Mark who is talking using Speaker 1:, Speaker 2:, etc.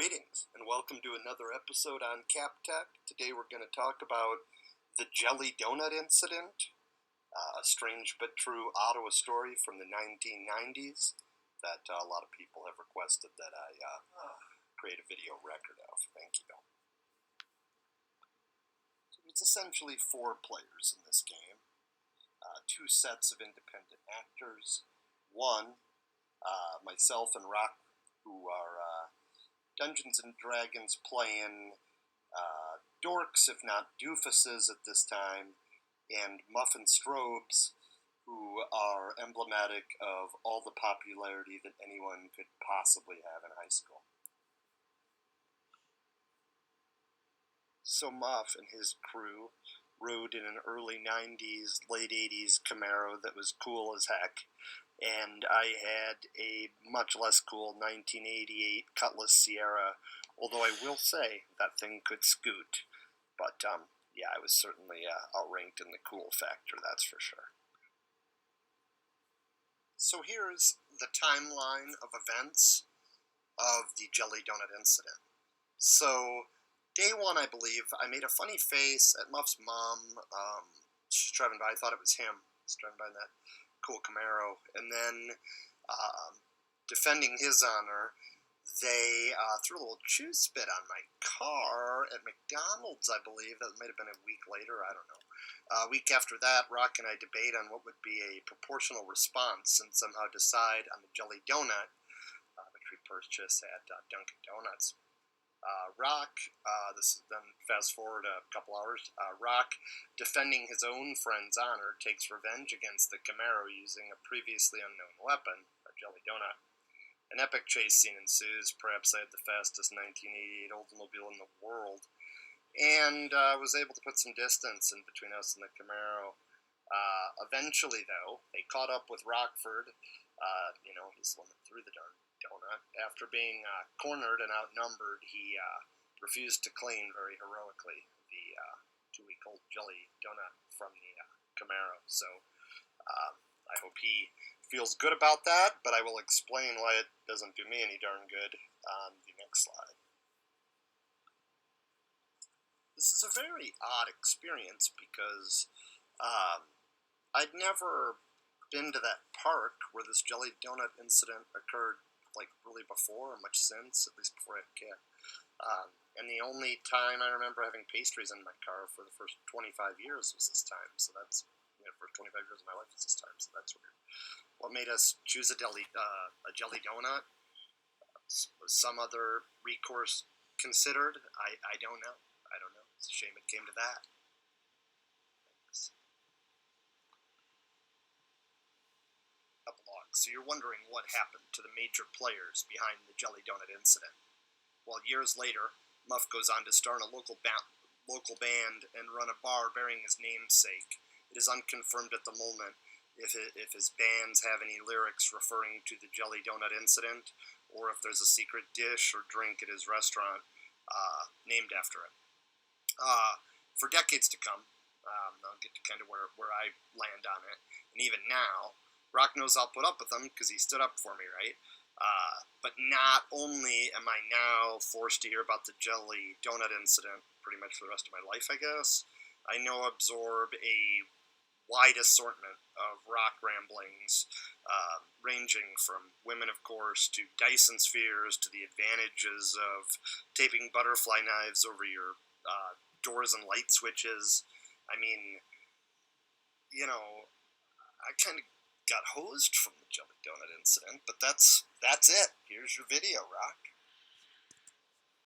Speaker 1: Greetings, and welcome to another episode on CapTech. Today we're going to talk about the Jelly Donut incident, a strange but true Ottawa story from the 1990s that a lot of people have requested that I create a video record of. Thank you. So it's essentially 4 players in this game, 2 sets of independent actors, one, myself and Rock, who are Dungeons and Dragons playing dorks, if not doofuses at this time, and Muffin Strobes, who are emblematic of all the popularity that anyone could possibly have in high school. So Muff and his crew rode in an early 90s, late 80s Camaro that was cool as heck, and I had a much less cool 1988 Cutlass Sierra, although I will say that thing could scoot. But, yeah, I was certainly outranked in the cool factor, that's for sure. So here's the timeline of events of the Jelly Donut incident. So, day 1, I believe, I made a funny face at Muff's mom. She's driving by, I thought it was him. He's driving by in that cool Camaro, and then defending his honor, they threw a little chew spit on my car at McDonald's, I believe. That might have been a week later, I don't know. A week after that, Rock and I debate on what would be a proportional response and somehow decide on the Jelly Donut, which we purchased at Dunkin' Donuts. Rock, this is then fast forward a couple hours, Rock, defending his own friend's honor, takes revenge against the Camaro using a previously unknown weapon, a Jelly Donut. An epic chase scene ensues. Perhaps I had the fastest 1988 Oldsmobile in the world, and was able to put some distance in between us and the Camaro. Eventually, though, they caught up with Rockford. He slimming through the darn donut. After being cornered and outnumbered, he refused to clean very heroically the 2-week-old Jelly Donut from the Camaro. So I hope he feels good about that, but I will explain why it doesn't do me any darn good on the next slide. This is a very odd experience because I'd never been to that park where this Jelly Donut incident occurred, like, really before, or much since, at least before I had a kid. And the only time I remember having pastries in my car for the first 25 years was this time, so that's, the first 25 years of my life was this time, so that's weird. What made us choose a Jelly Donut? Was some other recourse considered? I don't know. It's a shame it came to that. Thanks. Epilogue. So you're wondering what happened to the major players behind the Jelly Donut incident. Well, years later, Muff goes on to star in a local band and run a bar bearing his namesake. It is unconfirmed at the moment if his bands have any lyrics referring to the Jelly Donut incident, or if there's a secret dish or drink at his restaurant named after it. For decades to come, I'll get to kind of where I land on it, and even now, Rock knows I'll put up with him because he stood up for me, right? But not only am I now forced to hear about the Jelly Donut incident pretty much for the rest of my life, I guess, I now absorb a wide assortment of Rock ramblings, ranging from women, of course, to Dyson spheres, to the advantages of taping butterfly knives over your doors and light switches. I mean, I kind of got hosed from the Jelly Donut incident, but that's it. Here's your video, Rock.